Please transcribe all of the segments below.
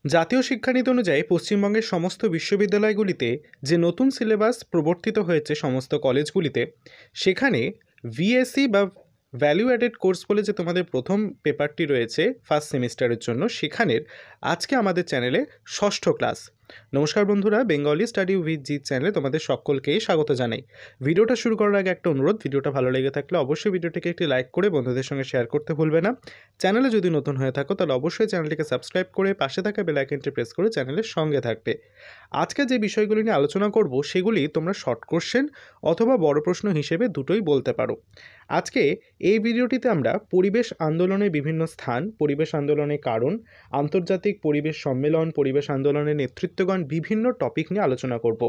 জাতীয় শিক্ষানীতি অনুযায়ী পশ্চিমবঙ্গের সমস্ত বিশ্ববিদ্যালয়গুলিতে যে নতুন সিলেবাস প্রবর্তিত হয়েছে সমস্ত কলেজগুলিতে, সেখানে ভিএসসি বা ভ্যালু অ্যাডেড কোর্স বলে যে তোমাদের প্রথম পেপারটি রয়েছে ফার্স্ট সেমিস্টারের জন্য, সেখানের আজকে আমাদের চ্যানেলে ষষ্ঠ ক্লাস। নমস্কার বন্ধুরা, বেঙ্গলি স্টাডি উইথ জিৎ চ্যানেলে তোমাদের সকলকেই স্বাগত জানাই। ভিডিওটা শুরু করার আগে একটা অনুরোধ, ভিডিওটা ভালো লেগে থাকলে অবশ্যই ভিডিওটিকে একটি লাইক করে বন্ধুদের সঙ্গে শেয়ার করতে ভুলবে না। চ্যানেলে যদি নতুন হয়ে থাকো তাহলে অবশ্যই চ্যানেলটিকে সাবস্ক্রাইব করে পাশে থাকা বেল আইকনটি প্রেস করে চ্যানেলের সঙ্গে থাকবে। আজকে যে বিষয়গুলি নিয়ে আলোচনা করব সেগুলি তোমরা শর্ট কোশ্চেন অথবা বড় প্রশ্ন হিসেবে দুটোই বলতে পারো। আজকে এই ভিডিওটিতে আমরা পরিবেশ আন্দোলনের বিভিন্ন স্থান, পরিবেশ আন্দোলনের কারণ, আন্তর্জাতিক পরিবেশ সম্মেলন, পরিবেশ আন্দোলনের নেতৃত্বগণ, বিভিন্ন টপিক নিয়ে আলোচনা করব।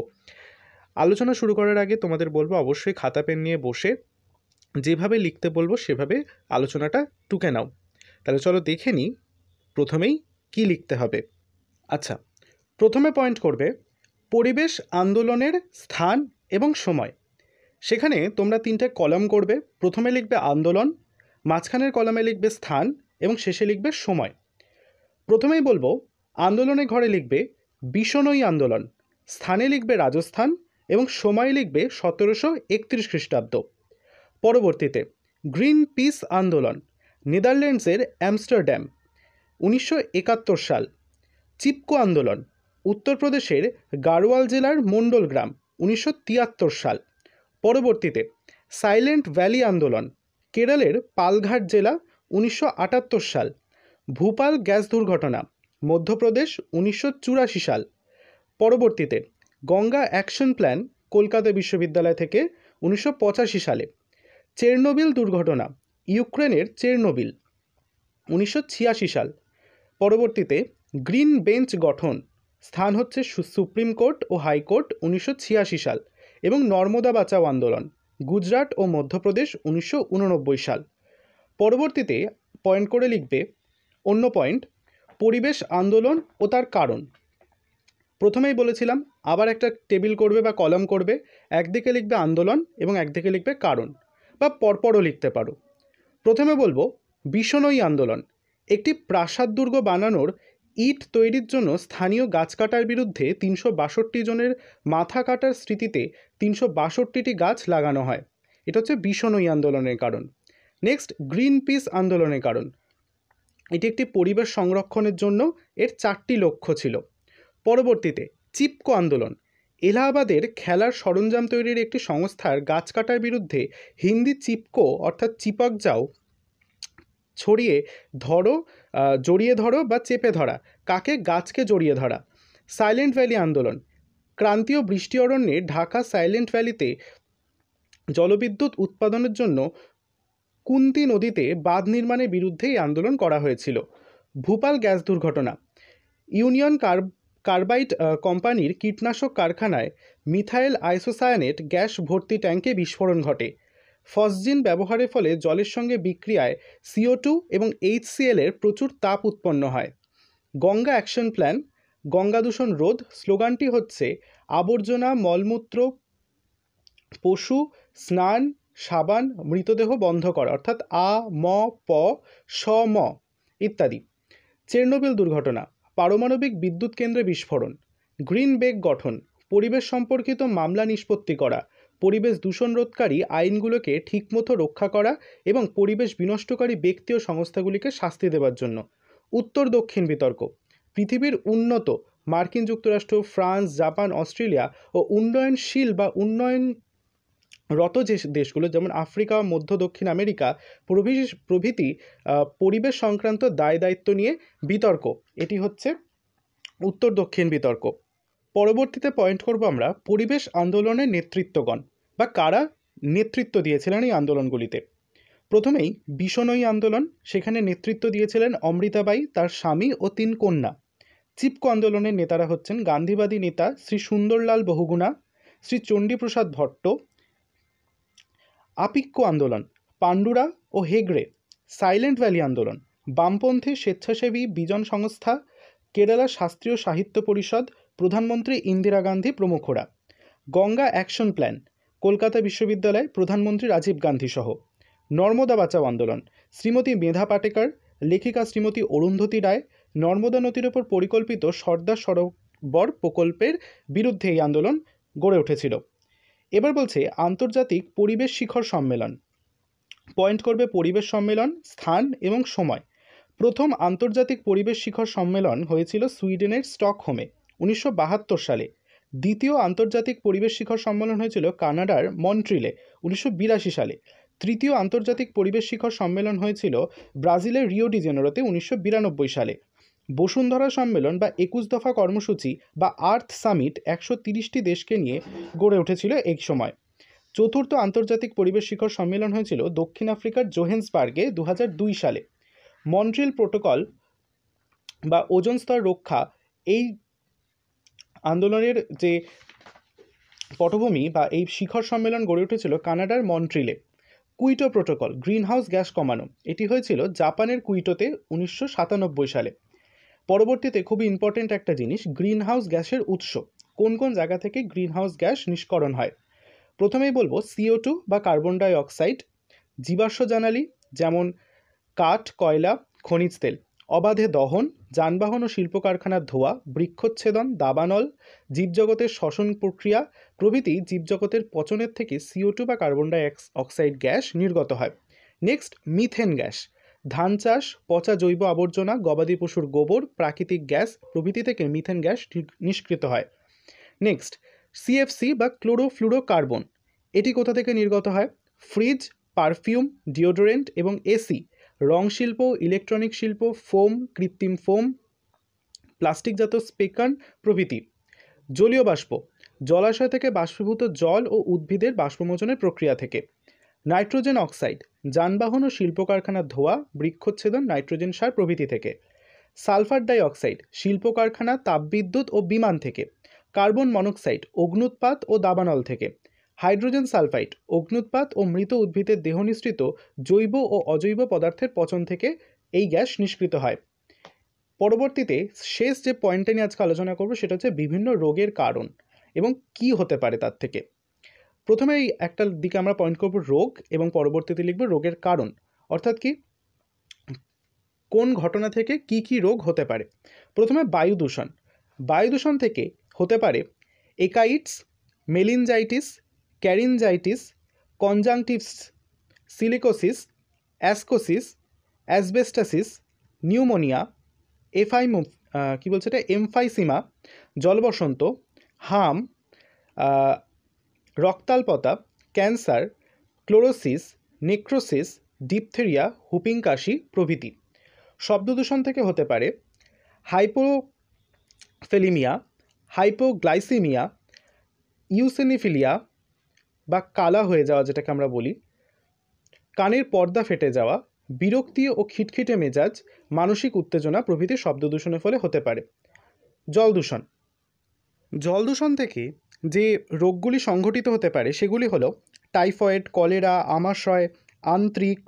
আলোচনা শুরু করার আগে তোমাদের বলবো অবশ্যই খাতা পেন নিয়ে বসে যেভাবে লিখতে বলবো সেভাবে আলোচনাটা টুকে নাও। তাহলে চলো দেখে নিই প্রথমেই কি লিখতে হবে। আচ্ছা, প্রথমে পয়েন্ট করবে পরিবেশ আন্দোলনের স্থান এবং সময়। সেখানে তোমরা তিনটে কলাম করবে। প্রথমে লিখবে আন্দোলন, মাঝখানের কলামে লিখবে স্থান এবং শেষে লিখবে সময়। প্রথমেই বলবো আন্দোলনের ঘরে লিখবে বিশনয়ী আন্দোলন, স্থানে লিখবে রাজস্থান এবং সময় লিখবে 1731 খ্রিস্টাব্দ। পরবর্তীতে গ্রিন পিস আন্দোলন, নেদারল্যান্ডসের অ্যামস্টারড্যাম, 1971 সাল। চিপকো আন্দোলন, উত্তরপ্রদেশের গাড়োয়াল জেলার মণ্ডল গ্রাম, 1973 সাল। পরবর্তীতে সাইলেন্ট ভ্যালি আন্দোলন, কেরলের পালঘাট জেলা, 1978 সাল। ভূপাল গ্যাস দুর্ঘটনা, মধ্যপ্রদেশ, 1984 সাল। পরবর্তীতে গঙ্গা অ্যাকশন প্ল্যান, কলকাতা বিশ্ববিদ্যালয় থেকে, 1985 সালে। চেরনোবিল দুর্ঘটনা, ইউক্রেনের চেরনোবিল, 1986 সাল। পরবর্তীতে গ্রিন বেঞ্চ গঠন, স্থান হচ্ছে সুপ্রিম কোর্ট ও হাইকোর্ট, 1986 সাল। এবং নর্মদা বাঁচাও আন্দোলন, গুজরাট ও মধ্যপ্রদেশ, 1989 সাল। পরবর্তীতে পয়েন্ট করে লিখবে অন্য পয়েন্ট, পরিবেশ আন্দোলন ও তার কারণ। প্রথমেই বলেছিলাম আবার একটা টেবিল করবে বা কলাম করবে, একদিকে লিখবে আন্দোলন এবং একদিকে লিখবে কারণ, বা পরপরও লিখতে পারো। প্রথমে বলবো বিশনয়ী আন্দোলন, একটি প্রাসাদ দুর্গ বানানোর ইট তৈরির জন্য স্থানীয় গাছ কাটার বিরুদ্ধে 362 জনের মাথা কাটার স্মৃতিতে 362টি গাছ লাগানো হয়। এটা হচ্ছে বিশনয়ী আন্দোলনের কারণ। নেক্সট গ্রিন পিস আন্দোলনের কারণ, এটি একটি পরিবেশ সংরক্ষণের জন্য এর 4টি লক্ষ্য ছিল। পরবর্তীতে চিপকো আন্দোলন, এলাহাবাদের খেলার সরঞ্জাম তৈরির একটি সংস্থার গাছ কাটার বিরুদ্ধে হিন্দি চিপকো অর্থাৎ চিপক যাও, জড়িয়ে ধরো বা চেপে ধরা, কাকে গাছকে জড়িয়ে ধরা। সাইলেন্ট ভ্যালি আন্দোলন, ক্রান্তীয় বৃষ্টি অরণ্যে ঢাকা সাইলেন্ট ভ্যালিতে জলবিদ্যুৎ উৎপাদনের জন্য কুন্তি নদীতে বাঁধ নির্মাণের বিরুদ্ধে এই আন্দোলন করা হয়েছিল। ভূপাল গ্যাস দুর্ঘটনা, ইউনিয়ন কার্বাইড কোম্পানির কীটনাশক কারখানায় মিথাইল আইসোসায়ানেট গ্যাস ভর্তি ট্যাঙ্কে বিস্ফোরণ ঘটে। ফসজিন ব্যবহারের ফলে জলের সঙ্গে বিক্রিয়ায় CO2 এবং HCl এর প্রচুর তাপ উৎপন্ন হয়। গঙ্গা অ্যাকশন প্ল্যান, গঙ্গা দূষণ রোধ, স্লোগানটি হচ্ছে আবর্জনা, মলমূত্র, পশু স্নান, সাবান, মৃতদেহ বন্ধ করা, অর্থাৎ প স ম ইত্যাদি। চেরনোবিল দুর্ঘটনা, পারমাণবিক বিদ্যুৎ কেন্দ্রে বিস্ফোরণ। গ্রিন বেগ গঠন, পরিবেশ সম্পর্কিত মামলা নিষ্পত্তি করা, পরিবেশ দূষণ রোধকারী আইনগুলোকে ঠিকমতো রক্ষা করা এবং পরিবেশ বিনষ্টকারী ব্যক্তি ও সংস্থাগুলিকে শাস্তি দেওয়ার জন্য। উত্তর দক্ষিণ বিতর্ক, পৃথিবীর উন্নত মার্কিন যুক্তরাষ্ট্র, ফ্রান্স, জাপান, অস্ট্রেলিয়া ও উন্নয়নশীল বা উন্নয়নরত যে দেশগুলো যেমন আফ্রিকা, মধ্য দক্ষিণ আমেরিকা প্রভৃতি পরিবেশ সংক্রান্ত দায় দায়িত্ব নিয়ে বিতর্ক। এটি হচ্ছে উত্তর দক্ষিণ বিতর্ক। পরবর্তীতে পয়েন্ট করব আমরা পরিবেশ আন্দোলনের নেতৃত্বগণ বা কারা নেতৃত্ব দিয়েছিলেন এই আন্দোলনগুলিতে। প্রথমেই বিশনয়ী আন্দোলন, সেখানে নেতৃত্ব দিয়েছিলেন অমৃতাবাঈ, তার স্বামী ও 3 কন্যা। চিপকো আন্দোলনের নেতারা হচ্ছেন গান্ধীবাদী নেতা শ্রী সুন্দরলাল বহুগুণা, শ্রী চণ্ডীপ্রসাদ ভট্ট। আপিক্কো আন্দোলন, পান্ডুরা ও হেগড়ে। সাইলেন্ট ভ্যালি আন্দোলন, বামপন্থী স্বেচ্ছাসেবী বিজন সংস্থা, কেরালা শাস্ত্রীয় সাহিত্য পরিষদ, প্রধানমন্ত্রী ইন্দিরা গান্ধী প্রমুখরা। গঙ্গা অ্যাকশন প্ল্যান, কলকাতা বিশ্ববিদ্যালয়, প্রধানমন্ত্রী রাজীব গান্ধী সহ। নর্মদা বাঁচাও আন্দোলন, শ্রীমতী মেধা পাটেকর, লেখিকা শ্রীমতী অরুন্ধতী রায়, নর্মদা নদীর ওপর পরিকল্পিত সর্দার সরোবর প্রকল্পের বিরুদ্ধে এই আন্দোলন গড়ে উঠেছিল। এবার বলছে আন্তর্জাতিক পরিবেশ শিখর সম্মেলন। পয়েন্ট করবে পরিবেশ সম্মেলন, স্থান এবং সময়। প্রথম আন্তর্জাতিক পরিবেশ শিখর সম্মেলন হয়েছিল সুইডেনের স্টকহোমে 1972 সালে। দ্বিতীয় আন্তর্জাতিক পরিবেশ শিখর সম্মেলন হয়েছিল কানাডার মন্ট্রিলে 1982 সালে। তৃতীয় আন্তর্জাতিক পরিবেশ শিখর সম্মেলন হয়েছিল ব্রাজিলের রিও ডি জেনেরোতে 1992 সালে। বসুন্ধরা সম্মেলন বা 21 দফা কর্মসূচি বা আর্থ সামিট 130টি দেশকে নিয়ে গড়ে উঠেছিল এই সময়। চতুর্থ আন্তর্জাতিক পরিবেশ শিখর সম্মেলন হয়েছিল দক্ষিণ আফ্রিকার জোহেন্সবার্গে 2002 সালে। মন্ট্রিল প্রোটোকল বা ওজোন স্তর রক্ষা এই আন্দোলনের যে পটভূমি বা এই শিখর সম্মেলন গড়ে উঠেছিল কানাডার মন্ট্রিলে। কুইটো প্রোটোকল, গ্রিনহাউস গ্যাস কমানো, এটি হয়েছিল জাপানের কুইটোতে 1997 সালে। পরবর্তীতে খুবই ইম্পর্টেন্ট একটা জিনিস, গ্রিনহাউস গ্যাসের উৎস, কোন কোন জায়গা থেকে গ্রিনহাউস গ্যাস নিষ্করণ হয়। প্রথমেই বলবো CO2 বা কার্বন ডাই অক্সাইড, জীবাশ্ম জ্বালানি যেমন কাঠ, কয়লা, খনিজ তেল, অবাধে দহন, যানবাহন ও শিল্প কারখানার ধোঁয়া, বৃক্ষচ্ছেদন, দাবানল, জীবজগতের শ্বসন প্রক্রিয়া প্রভৃতি জীবজগতের পচনের থেকে CO2 বা কার্বন ডাই অক্সাইড গ্যাস নির্গত হয়। নেক্সট, মিথেন গ্যাস, ধান চাষ, পচা জৈব আবর্জনা, গবাদি পশুর গোবর, প্রাকৃতিক গ্যাস প্রভৃতি থেকে মিথেন গ্যাস নিষ্কৃত হয়। নেক্সট, CFC বা ক্লোরোফ্লুরোকার্বন, এটি কোথা থেকে নির্গত হয়? ফ্রিজ, পারফিউম, ডিওডোরেন্ট এবং এসি, রং শিল্প, ইলেকট্রনিক শিল্প, ফোম, কৃত্রিম ফোম, প্লাস্টিকজাত স্পেকান প্রভৃতি। জলীয় বাষ্প, জলাশয় থেকে বাষ্পীভূত জল ও উদ্ভিদের বাষ্পমোচনের প্রক্রিয়া থেকে। নাইট্রোজেন অক্সাইড, যানবাহন ও শিল্প কারখানার ধোঁয়া, বৃক্ষচ্ছেদন, নাইট্রোজেন সার প্রভৃতি থেকে। সালফার ডাই অক্সাইড, শিল্প কারখানা, তাপবিদ্যুৎ ও বিমান থেকে। কার্বন মনোক্সাইড, অগ্নুৎপাত ও দাবানল থেকে। হাইড্রোজেন সালফাইড, অগ্নুৎপাত ও মৃত উদ্ভিদের দেহনিঃসৃত জৈব ও অজৈব পদার্থের পচন থেকে এই গ্যাস নিষ্কৃত হয়। পরবর্তীতে শেষ যে পয়েন্টটা নিয়ে আজকে আলোচনা করব সেটা হচ্ছে বিভিন্ন রোগের কারণ এবং কি হতে পারে তার থেকে। প্রথমে এই একটা দিকে আমরা পয়েন্ট করব রোগ এবং পরবর্তীতে লিখব রোগের কারণ, অর্থাৎ কি কোন ঘটনা থেকে কি কি রোগ হতে পারে। প্রথমে বায়ু দূষণ। বায়ু দূষণ থেকে হতে পারে একাইটস, মেলিনজাইটিস, ক্যারিনজাইটিস, কনজাংটিভস, সিলিকোসিস, অ্যাসকোসিস, অ্যাসবেস্টাসিস, নিউমোনিয়া, এমফাইসিমা, জলবসন্ত, হাম, রক্তাল্পতা, cancer, chlorosis, necrosis, diphtheria, whooping কাশি প্রভৃতি। শব্দদূষণ থেকে হতে পারে হাইপোফেলিমিয়া, হাইপোগ্লাইসিমিয়া, ইউসেনিফিলিয়া বা কালা হয়ে যাওয়া যেটাকে আমরা বলি, কানের পর্দা ফেটে যাওয়া, বিরক্তি ও খিটখিটে মেজাজ, মানসিক উত্তেজনা প্রভৃতি শব্দদূষণের ফলে হতে পারে। জল দূষণ। জল দূষণ থেকে যে রোগগুলি সংঘটিত হতে পারে সেগুলি হলো টাইফয়েড, কলেরা, আমাশয়, আন্ত্রিক,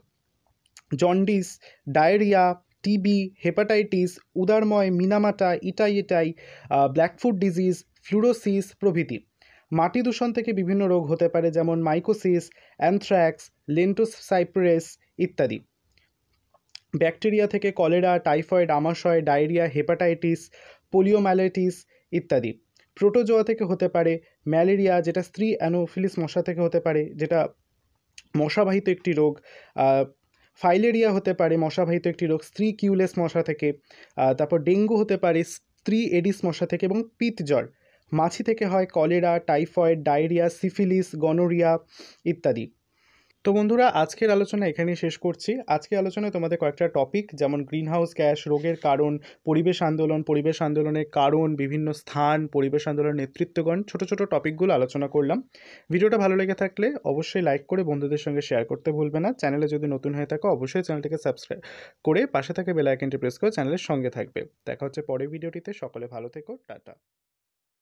জন্ডিস, ডায়রিয়া, টিবি, হেপাটাইটিস, উদারময়, Minamata, itai, blackfoot disease, fluorosis প্রভৃতি। মাটি দূষণ থেকে বিভিন্ন রোগ হতে পারে যেমন মাইকোসিস, অ্যানথ্রাক্স, লেন্টোসাইপ্রেস ইত্যাদি। ব্যাকটেরিয়া থেকে কলেরা, টাইফয়েড, আমাশয়, ডায়রিয়া, হেপাটাইটিস, পোলিওমাইলাইটিস ইত্যাদি। প্রোটোজোয়া থেকে হতে পারে ম্যালেরিয়া, যেটা স্ত্রী অ্যানোফিলিস মশা থেকে হতে পারে, যেটা মশাবাহিত একটি রোগ। ফাইলেরিয়া হতে পারে মশাবাহিত একটি রোগ স্ত্রী কিউলেস মশা থেকে। তারপর ডেঙ্গু হতে পারে স্ত্রী এডিস মশা থেকে এবং পিত জ্বর মাছি থেকে হয় cholera, typhoid, diarrhoea, syphilis, gonorrhoea ইত্যাদি। তো বন্ধুরা, আজকের আলোচনা এখানেই শেষ করছি। আজকের আলোচনায় তোমাদের কয়েকটা টপিক যেমন গ্রিনহাউস গ্যাস, রোগের কারণ, পরিবেশ আন্দোলনের কারণ, বিভিন্ন স্থান, পরিবেশ আন্দোলনের নেতৃত্বগণ, ছোট ছোট টপিকগুলো আলোচনা করলাম। ভিডিওটা ভালো লেগে থাকলে অবশ্যই লাইক করে বন্ধুদের সঙ্গে শেয়ার করতে ভুলবে না। চ্যানেলে যদি নতুন হয়ে থাকো অবশ্যই চ্যানেলটিকে সাবস্ক্রাইব করে পাশে থাকে বেল আইকনটি প্রেস করে চ্যানেলের সঙ্গে থাকবে। দেখা হচ্ছে পরের ভিডিওটিতে। সকলে ভালো থেকো, টাটা।